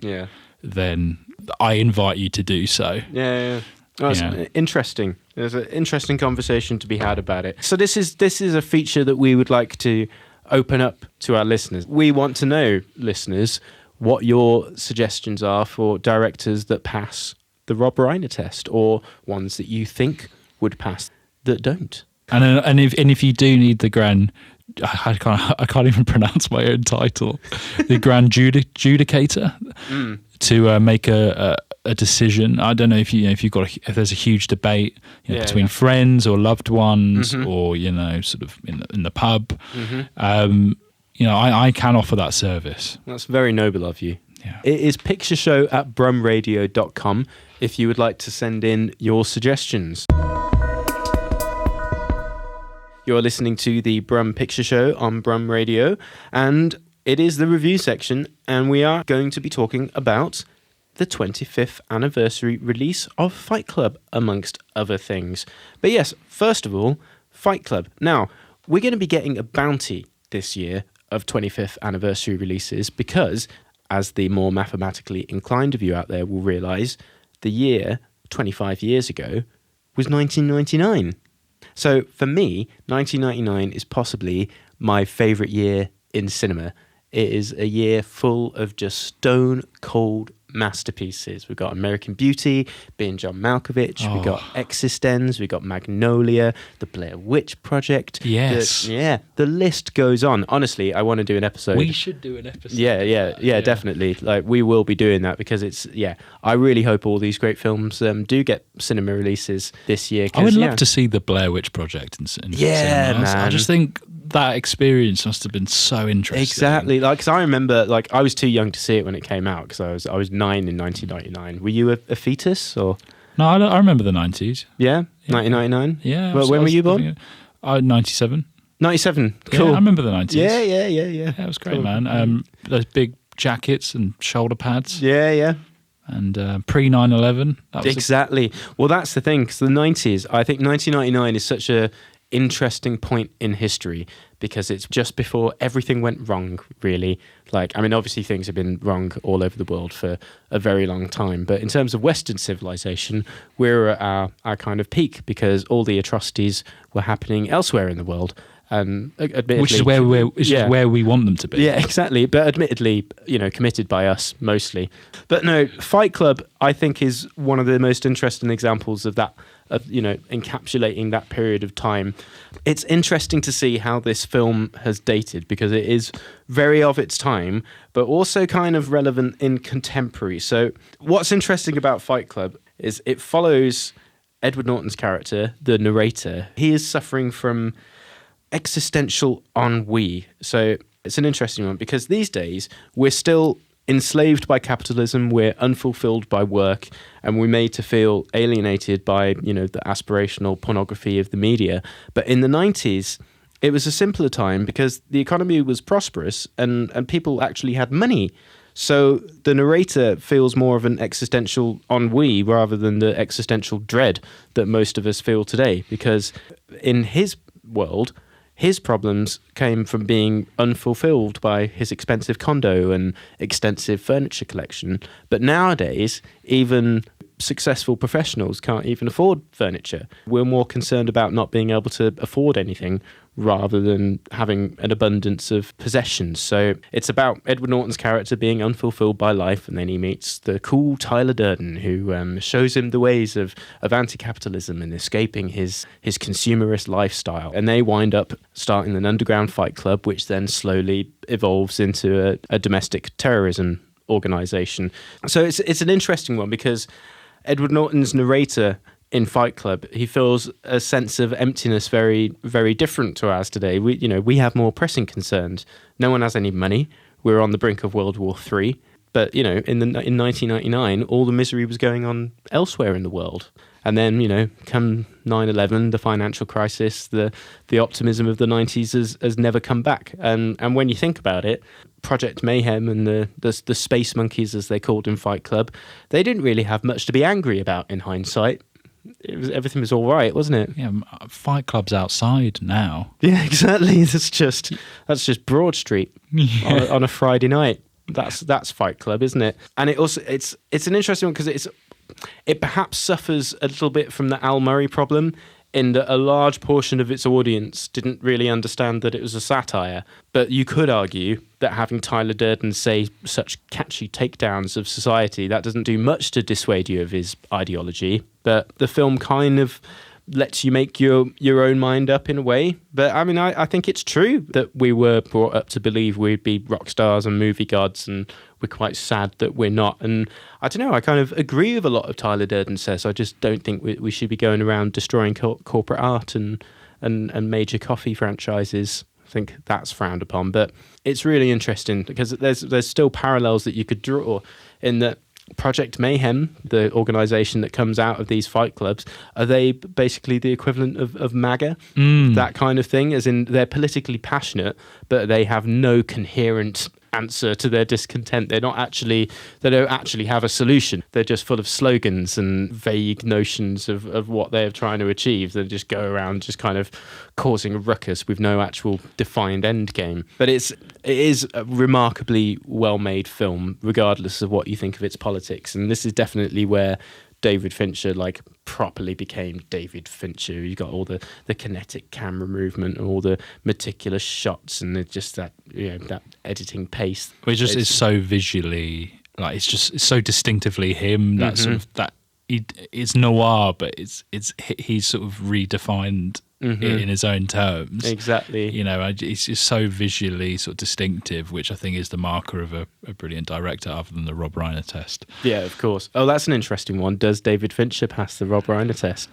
then I invite you to do so. Yeah. Oh, it's interesting. There's an interesting conversation to be had about it. So this is a feature that we would like to open up to our listeners. We want to know, listeners, what your suggestions are for directors that pass the Rob Reiner test, or ones that you think would pass that don't. And if you do need the grand, I can't even pronounce my own title, the grand adjudicator to make a decision. I don't know if if there's a huge debate between friends or loved ones, or sort of in the pub. I can offer that service. That's very noble of you. Yeah. It is pictureshow@brumradio.com if you would like to send in your suggestions. You're listening to the Brum Picture Show on Brum Radio, and it is the review section, and we are going to be talking about the 25th anniversary release of Fight Club, amongst other things. But yes, first of all, Fight Club. Now, we're going to be getting a bounty this year of 25th anniversary releases because, as the more mathematically inclined of you out there will realise, the year 25 years ago was 1999. So for me, 1999 is possibly my favourite year in cinema. It is a year full of just stone cold masterpieces. We've got American Beauty, being John Malkovich. We've got Existenz. We've got Magnolia, the Blair Witch Project. Yes. The list goes on. Honestly, I want to do an episode. We should do an episode. Yeah, definitely. Like, we will be doing that because I really hope all these great films do get cinema releases this year. I would love to see the Blair Witch Project in cinemas. Man. I just think that experience must have been so interesting. Exactly. Like, because I remember, like, I was too young to see it when it came out because I was 9 in 1999. Were you a fetus or? No, I remember the 90s. Yeah, 1999. Yeah. Well, when were you born? 97. 97. Cool. Yeah, I remember the 90s. Yeah. Yeah, it was great, man. Those big jackets and shoulder pads. Yeah. and pre 9/11. Exactly. Well, that's the thing, because the 90s, I think 1999 is such a interesting point in history because it's just before everything went wrong, really. Like, I mean, obviously things have been wrong all over the world for a very long time, but in terms of Western civilization, we're at our kind of peak because all the atrocities were happening elsewhere in the world. Admittedly, which is where we want them to be. Yeah, exactly. But admittedly, committed by us mostly. But no, Fight Club, I think, is one of the most interesting examples of that, of encapsulating that period of time. It's interesting to see how this film has dated because it is very of its time, but also kind of relevant in contemporary. So what's interesting about Fight Club is it follows Edward Norton's character, the narrator. He is suffering from existential ennui. So it's an interesting one because these days we're still enslaved by capitalism, we're unfulfilled by work, and we're made to feel alienated by, the aspirational pornography of the media. But in the 90s, it was a simpler time because the economy was prosperous and people actually had money. So the narrator feels more of an existential ennui rather than the existential dread that most of us feel today, because in his world, his problems came from being unfulfilled by his expensive condo and extensive furniture collection. But nowadays, even successful professionals can't even afford furniture. We're more concerned about not being able to afford anything rather than having an abundance of possessions. So it's about Edward Norton's character being unfulfilled by life, and then he meets the cool Tyler Durden, who shows him the ways of anti-capitalism and escaping his consumerist lifestyle. And they wind up starting an underground fight club, which then slowly evolves into a domestic terrorism organisation. So it's an interesting one because Edward Norton's narrator in Fight Club, he feels a sense of emptiness very, very different to ours today. We have more pressing concerns. No one has any money. We're on the brink of World War III. But, in 1999, all the misery was going on elsewhere in the world. And then, come 9/11, the financial crisis, the optimism of the 90s has never come back. And when you think about it, Project Mayhem and the Space Monkeys, as they called in Fight Club, they didn't really have much to be angry about in hindsight. Everything was all right, wasn't it? Yeah, Fight Club's outside now. Yeah, exactly. That's just Broad Street on a Friday night. That's Fight Club, isn't it? And it's an interesting one because it perhaps suffers a little bit from the Al Murray problem, in that a large portion of its audience didn't really understand that it was a satire. But you could argue that having Tyler Durden say such catchy takedowns of society, that doesn't do much to dissuade you of his ideology. But the film kind of lets you make your own mind up in a way. But I mean, I think it's true that we were brought up to believe we'd be rock stars and movie gods, and we're quite sad that we're not. And I don't know, I kind of agree with a lot of Tyler Durden says. I just don't think we should be going around destroying corporate art and major coffee franchises. I think that's frowned upon. But it's really interesting because there's still parallels that you could draw in that Project Mayhem, the organisation that comes out of these fight clubs, are they basically the equivalent of MAGA? That kind of thing, as in they're politically passionate, but they have no coherent answer to their discontent. They don't actually have a solution. They're just full of slogans and vague notions of what they're trying to achieve. They just go around just kind of causing a ruckus with no actual defined end game. But it is a remarkably well-made film, regardless of what you think of its politics. And this is definitely where David Fincher properly became David Fincher. You got all the kinetic camera movement and all the meticulous shots and just that that editing pace. It's so visually it's so distinctively him. That sort of that it's noir, but he's sort of redefined it in his own terms. Exactly. It's just so visually sort of distinctive, which I think is the marker of a brilliant director, other than the Rob Reiner test. Yeah, of course. Oh, that's an interesting one. Does David Fincher pass the Rob Reiner test?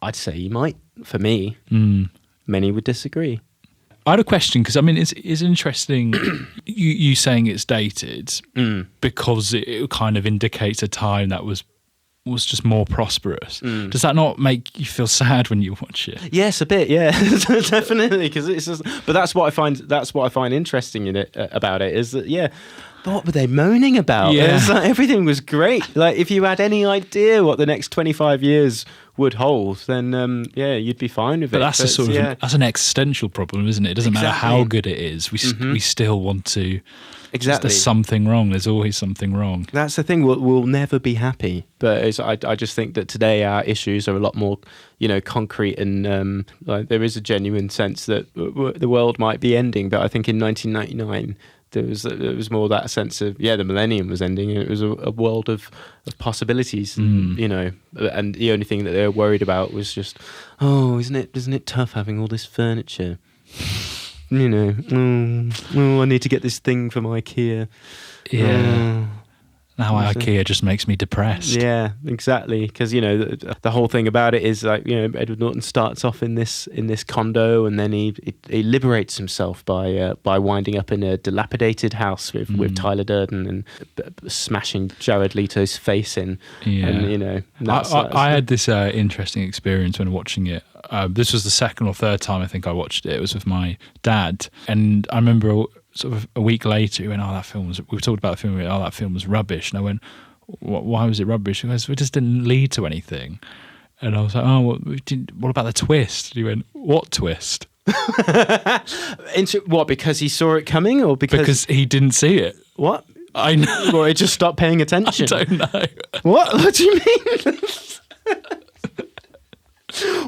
I'd say he might. For me, many would disagree. I had a question because it's interesting. you saying it's dated because it kind of indicates a time that was just more prosperous. Does that not make you feel sad when you watch it? Yes, a bit. Yeah, definitely. Because it's just, but that's what I find interesting in it about it is that what were they moaning about? Yeah. It was like, everything was great. Like, if you had any idea what the next 25 years would hold, then you'd be fine with it. But that's a sort of that's an existential problem, isn't it? It doesn't matter how good it is. We still want to. Exactly. There's something wrong. There's always something wrong. That's the thing. We'll never be happy. But I just think that today our issues are a lot more, concrete, and like there is a genuine sense that the world might be ending. But I think in 1999 there was more that sense of the millennium was ending, and it was a world of possibilities. And, and the only thing that they were worried about was just, isn't it tough having all this furniture? I need to get this thing from IKEA. Yeah. Now IKEA just makes me depressed. Yeah, exactly. Because the whole thing about it is like Edward Norton starts off in this condo, and then he liberates himself by winding up in a dilapidated house with Tyler Durden and smashing Jared Leto's face in. Yeah. And I had this interesting experience when watching it. This was the second or third time I think I watched it. It was with my dad, and I remember sort of a week later he went, we talked about the film, that film was rubbish, and I went, why was it rubbish? He goes, it just didn't lead to anything. And I was like, what about the twist? And he went, what twist? What, because he saw it coming, or because he didn't see it? What? I know. Or he just stopped paying attention? I don't know. What do you mean?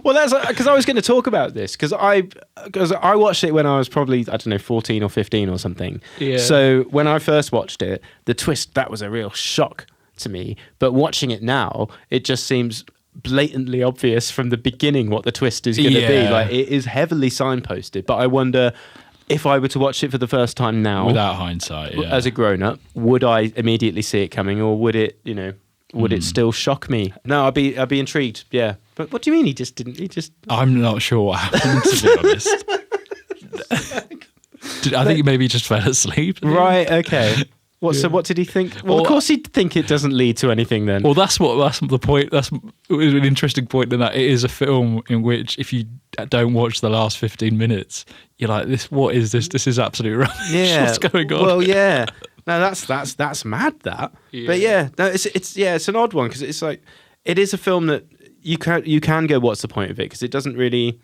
Well, that's because I was going to talk about this because I watched it when I was probably 14 or 15 or something. Yeah. So when I first watched it, the twist, that was a real shock to me. But watching it now, it just seems blatantly obvious from the beginning what the twist is going to be. Like, it is heavily signposted. But I wonder, if I were to watch it for the first time now, without hindsight, as a grown up, would I immediately see it coming, or would it, would it still shock me? No, I'd be intrigued. Yeah. But what do you mean he just didn't? I'm not sure what happened, to be honest. I think maybe he just fell asleep. Right, okay. So what did he think? Well, of course he'd think it doesn't lead to anything then. Well, that's the point. That's an interesting point in that it is a film in which if you don't watch the last 15 minutes, you're like, what is this? This is absolute rubbish. Yeah. What's going on? Well, yeah. No, that's mad, that. Yeah. But no, it's an odd one, because it's like, it is a film that you can go, what's the point of it? Because it doesn't really,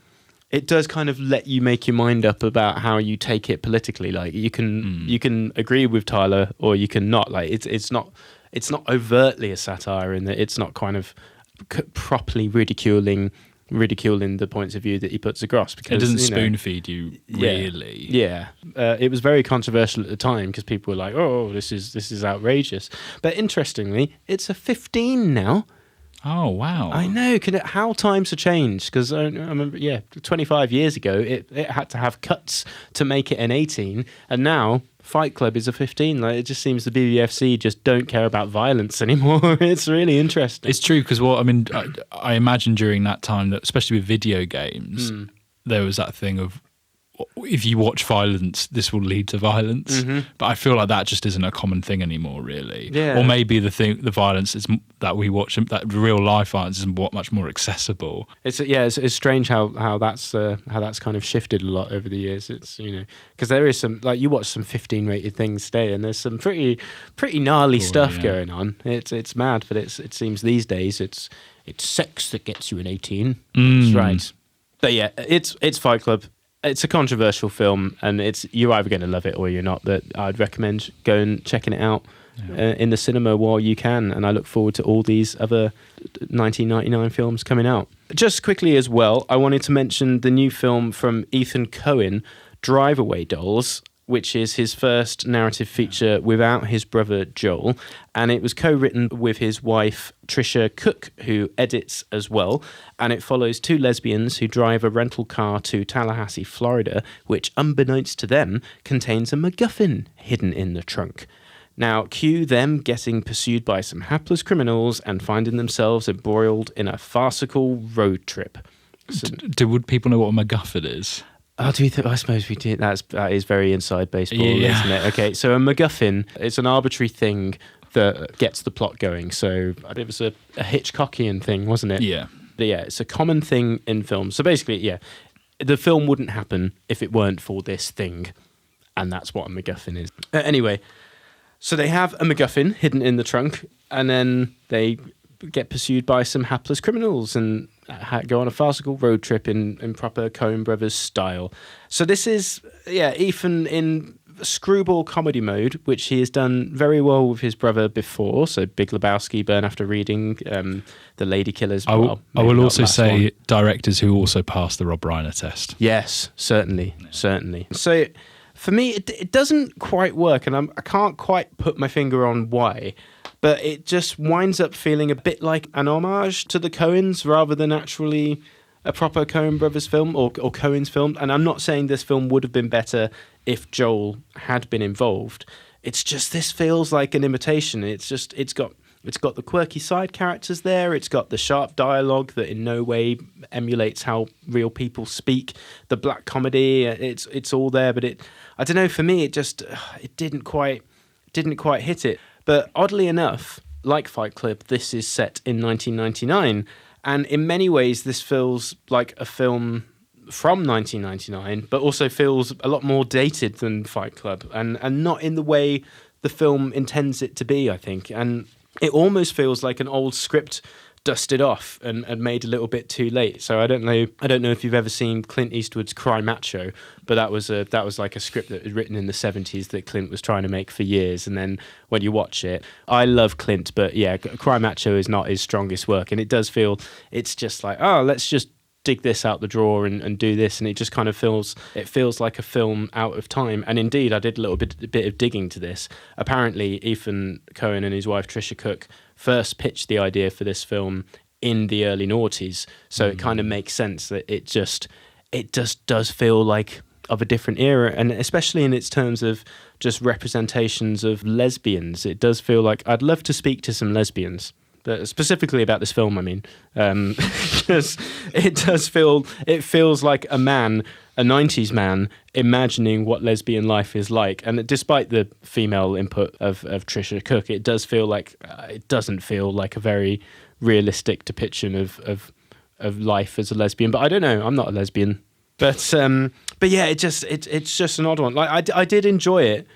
it does kind of let you make your mind up about how you take it politically. Like, you can agree with Tyler, or you can not. Like, it's not overtly a satire in that it's not kind of properly ridiculing the points of view that he puts across, because it doesn't spoon feed you really. It was very controversial at the time because people were like, this is outrageous. But interestingly, it's a 15 now. Oh, wow. I know. How times have changed? Because I remember, 25 years ago, it had to have cuts to make it an 18. And now, Fight Club is a 15. Like, it just seems the BBFC just don't care about violence anymore. It's really interesting. It's true, because I imagine during that time, that especially with video games, there was that thing of, if you watch violence, this will lead to violence. Mm-hmm. But I feel like that just isn't a common thing anymore, really. Yeah. Or maybe the violence is that we watch, that real life violence is much more accessible. It's strange how that's kind of shifted a lot over the years. It's because there is some, like, you watch some 15 rated things today, and there's some pretty gnarly stuff going on. It's mad, but it seems these days it's sex that gets you an 18. That's right. But it's Fight Club. It's a controversial film, and you're either going to love it or you're not. But I'd recommend going and checking it out in the cinema while you can. And I look forward to all these other 1999 films coming out. Just quickly as well, I wanted to mention the new film from Ethan Coen, Drive Away Dolls, which is his first narrative feature without his brother Joel, and it was co-written with his wife Trisha Cook, who edits as well, and it follows two lesbians who drive a rental car to Tallahassee, Florida, which, unbeknownst to them, contains a MacGuffin hidden in the trunk. Now, cue them getting pursued by some hapless criminals and finding themselves embroiled in a farcical road trip. Would people know what a MacGuffin is? Oh, do you think? I suppose we did. That is very inside baseball, isn't it? Okay, so a MacGuffin, it's an arbitrary thing that gets the plot going. So it was a Hitchcockian thing, wasn't it? Yeah. But it's a common thing in films. So basically, the film wouldn't happen if it weren't for this thing, and that's what a MacGuffin is. Anyway, So they have a MacGuffin hidden in the trunk, and then they get pursued by some hapless criminals and go on a farcical road trip in proper Coen Brothers style. So this is, Ethan in screwball comedy mode, which he has done very well with his brother before. So Big Lebowski, Burn After Reading, The Lady Killers. I will also say directors who also passed the Rob Reiner test. Yes, certainly. So for me, it doesn't quite work, and I can't quite put my finger on why, but it just winds up feeling a bit like an homage to the Coens rather than actually a proper Coen Brothers film or Coen's film. And I'm not saying this film would have been better if Joel had been involved. It's just this feels like an imitation. It's got the quirky side characters there. It's got the sharp dialogue that in no way emulates how real people speak. The black comedy, it's all there, but I don't know. For me, it didn't quite hit it. But oddly enough, like Fight Club, this is set in 1999, and in many ways, this feels like a film from 1999, but also feels a lot more dated than Fight Club, and not in the way the film intends it to be, I think. And it almost feels like an old script dusted off and made a little bit too late. So I don't know if you've ever seen Clint Eastwood's Cry Macho, but that was like a script that was written in the 70s that Clint was trying to make for years. And then when you watch it, I love Clint, but yeah, Cry Macho is not his strongest work, and it does feel, it's just like, oh, let's just dig this out the drawer and do this, and it just kind of feels like a film out of time. And indeed, I did a little bit of digging to this. Apparently, Ethan Coen and his wife Trisha Cook first pitched the idea for this film in the early noughties, so it kind of makes sense that it just does feel like of a different era, and especially in its terms of just representations of lesbians. It does feel like I'd love to speak to some lesbians. But specifically about this film, I mean, because it feels like a 90s man, imagining what lesbian life is like. And despite the female input of Trisha Cook, it does feel like, it doesn't feel like a very realistic depiction of life as a lesbian. But I don't know, I'm not a lesbian. But yeah, it's just an odd one. Like I did enjoy it,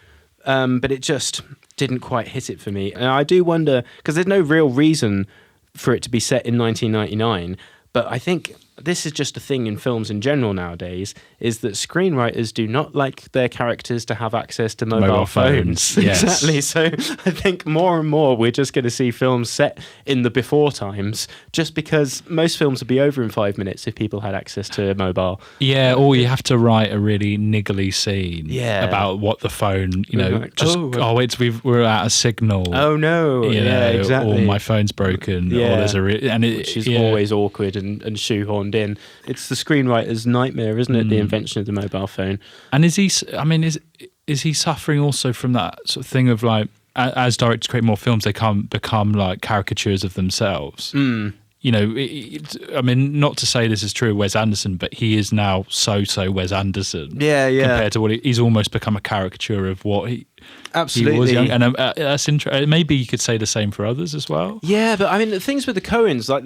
but it just didn't quite hit it for me. And I do wonder, because there's no real reason for it to be set in 1999, but I think this is just a thing in films in general nowadays, is that screenwriters do not like their characters to have access to mobile phones. Yes. Exactly. So I think more and more we're just going to see films set in the before times, just because most films would be over in 5 minutes if people had access to a mobile. Yeah, or you have to write a really niggly scene about what the phone, we're out of signal. Oh no. Exactly. Or my phone's broken. Yeah. Or there's which is always awkward and shoehorned in. It's the screenwriter's nightmare, isn't it? The invention of the mobile phone. And is he suffering also from that sort of thing of like, as directors create more films, they become like caricatures of themselves. You know, not to say this is true of Wes Anderson, but he is now so Wes Anderson. Yeah. Compared to what he's almost become a caricature of what he absolutely was young. And that's interesting. Maybe you could say the same for others as well. Yeah, but I mean, the things with the Coens, like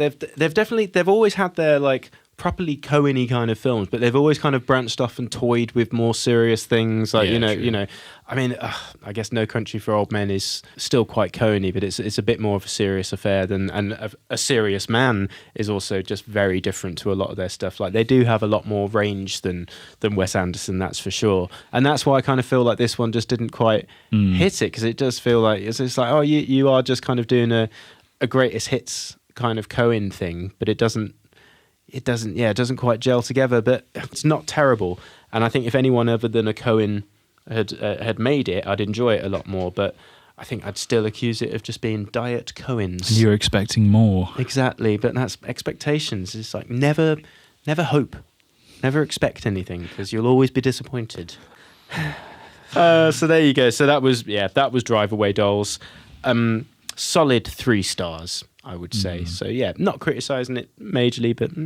they've always had their like properly Coen-y kind of films, but they've always kind of branched off and toyed with more serious things. Like I mean, I guess No Country for Old Men is still quite Coen-y, but it's a bit more of a serious affair and A Serious Man is also just very different to a lot of their stuff. Like they do have a lot more range than Wes Anderson, that's for sure. And that's why I kind of feel like this one just didn't quite hit it, because it does feel like it's like, oh, you are just kind of doing a greatest hits kind of Coen thing, but it doesn't quite gel together. But it's not terrible, and I think if anyone other than a Coen had made it, I'd enjoy it a lot more. But I think I'd still accuse it of just being diet Coens. You're expecting more. Exactly, but that's expectations. It's like never hope, never expect anything, because you'll always be disappointed. So there you go. So that was Drive Away Dolls. Solid 3 stars, I would say. So yeah, not criticising it majorly, but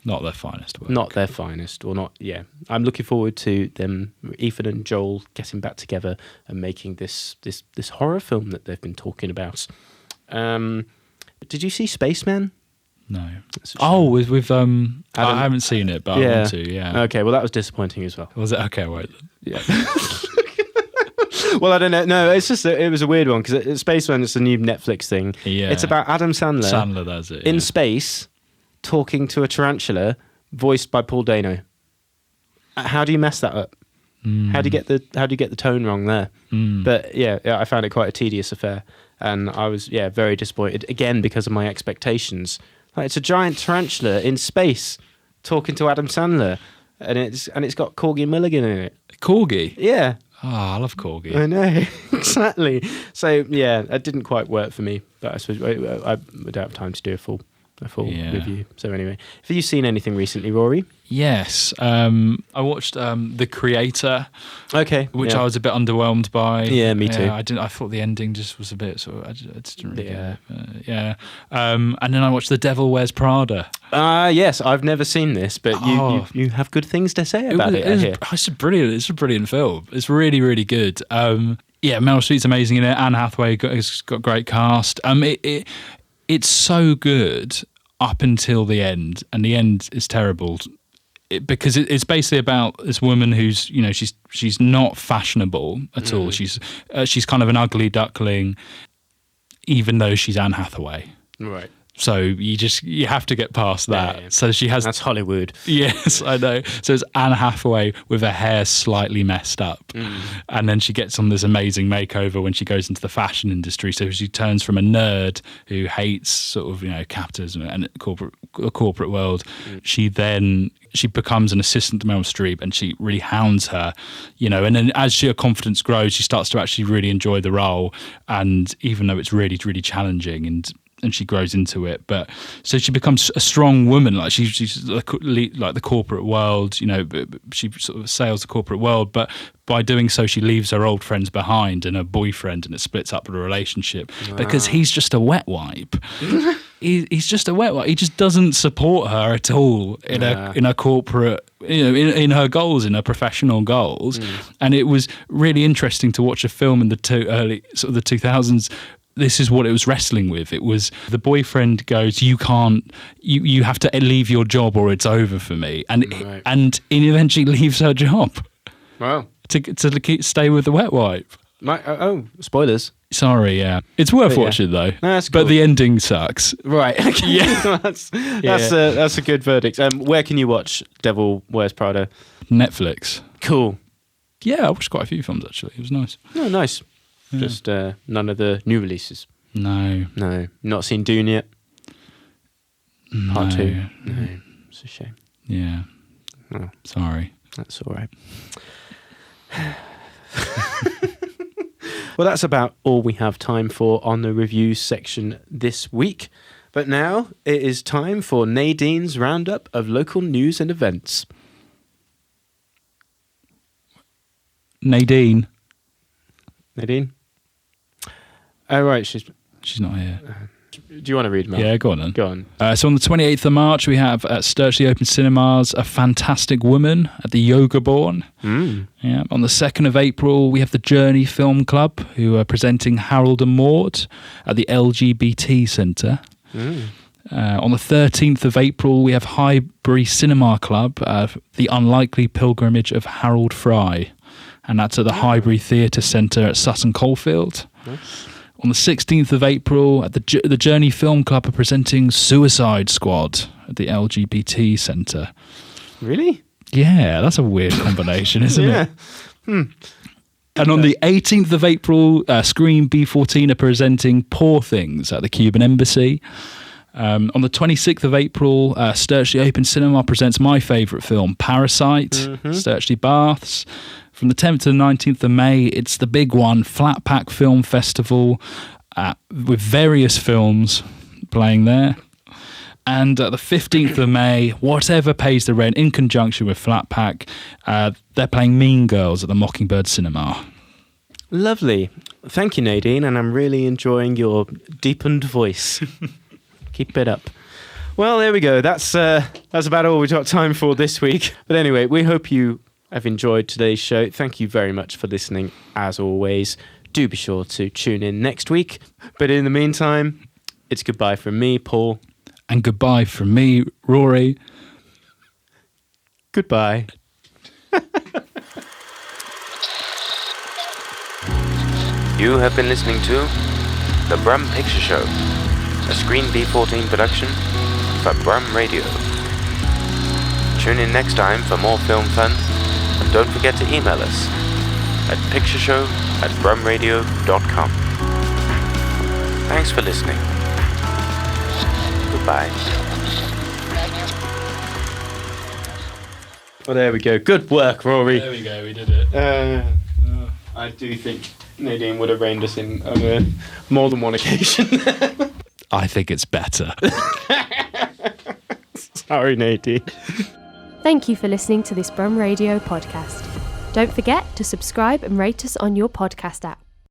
not their finest work. Not their finest, or not. Yeah, I'm looking forward to them, Ethan and Joel, getting back together and making this horror film that they've been talking about. Did you see Spaceman? No. Oh, with I haven't seen it, but I want to. Yeah. Okay, well that was disappointing as well. Was it? Okay, right. Yeah. Well, I don't know. No, it's just it was a weird one because Space One is the new Netflix thing. Yeah. It's about Adam Sandler. Sandler does it. In yeah. space, talking to a tarantula, voiced by Paul Dano. How do you mess that up? How do you get the tone wrong there? But yeah, I found it quite a tedious affair, and I was very disappointed again because of my expectations. Like, it's a giant tarantula in space talking to Adam Sandler, and it's got Corgi Mulligan in it. Corgi? Yeah. Oh, I love Corgi. I know, exactly. So yeah, it didn't quite work for me, but I suppose I don't have time to do a full review. So anyway, have you seen anything recently, Rory? Yes, I watched The Creator. Okay, which I was a bit underwhelmed by. Yeah, me too. I thought the ending just was a bit sort of. I just didn't really get it. And then I watched The Devil Wears Prada. Yes, I've never seen this, but you have good things to say about it. It's brilliant. It's a brilliant film. It's really, really good. Meryl Streep's amazing in it. Anne Hathaway has got a great cast. It's so good up until the end, and the end is terrible. Because it's basically about this woman who's, she's not fashionable at all. She's kind of an ugly duckling, even though she's Anne Hathaway. Right. So you have to get past that. Yeah. So that's Hollywood. Yes, I know. So it's Anne Hathaway with her hair slightly messed up, and then she gets on this amazing makeover when she goes into the fashion industry. So she turns from a nerd who hates sort of capitalism and the corporate world. She becomes an assistant to Meryl Streep, and she really hounds her, and then as her confidence grows, she starts to actually really enjoy the role. And even though it's really, really challenging and she grows into it, but so she becomes a strong woman. Like she's like the corporate world, she sort of sails the corporate world, but by doing so, she leaves her old friends behind and her boyfriend, and it splits up the relationship because he's just a wet wipe. He's just a wet wipe. He just doesn't support her at all in a corporate, in her goals, in her professional goals. And it was really interesting to watch a film in the early sort of the 2000s. This is what it was wrestling with. It was the boyfriend goes, you have to leave your job or it's over for me. And he eventually leaves her job. Wow. To stay with the wet wipe. Spoilers. Sorry, yeah. It's worth watching though. No, that's cool. But the ending sucks. Right. Okay. Yeah. that's a good verdict. Where can you watch Devil Wears Prada? Netflix. Cool. Yeah, I watched quite a few films actually. It was nice. Oh, nice. Yeah. Just none of the new releases. No. Not seen Dune yet. No. Part 2. No, it's a shame. Yeah. Oh, sorry. That's all right. Well, that's about all we have time for on the reviews section this week. But now it is time for Nadine's roundup of local news and events. Nadine? Oh, right. She's not here. Do you want to read, Mel? Yeah, go on then. Go on. So on the 28th of March, we have at Sturchley Open Cinemas, A Fantastic Woman at the Yoga Born. Yeah. On the 2nd of April, we have the Journey Film Club, who are presenting Harold and Maude at the LGBT Centre. On the 13th of April, we have Highbury Cinema Club, The Unlikely Pilgrimage of Harold Fry. And that's at the Highbury Theatre Centre at Sutton Coldfield. Nice. On the 16th of April, at the Journey Film Club are presenting Suicide Squad at the LGBT Centre. Really? Yeah, that's a weird combination, isn't it? And on the 18th of April, Screen B14 are presenting Poor Things at the Cuban Embassy. On the 26th of April, Sturchley Open Cinema presents my favourite film, Parasite, Sturchley Baths. From the 10th to the 19th of May, it's the big one, Flat Pack Film Festival, with various films playing there. And the 15th of May, Whatever Pays the Rent, in conjunction with Flat Pack, they're playing Mean Girls at the Mockingbird Cinema. Lovely. Thank you, Nadine, and I'm really enjoying your deepened voice. Keep it up. Well, there we go. That's about all we've got time for this week. But anyway, we hope you have enjoyed today's show. Thank you very much for listening, as always. Do be sure to tune in next week. But in the meantime, it's goodbye from me, Paul. And goodbye from me, Rory. Goodbye. You have been listening to The Brum Picture Show, a Screen B14 production for Brum Radio. Tune in next time for more film fun, and don't forget to email us at pictureshow@brumradio.com. Thanks for listening. Goodbye. Well, there we go. Good work, Rory. There we go, we did it. I do think Nadine would have reined us in on more than one occasion. I think it's better. Sorry, Nadine. Thank you for listening to this Brum Radio podcast. Don't forget to subscribe and rate us on your podcast app.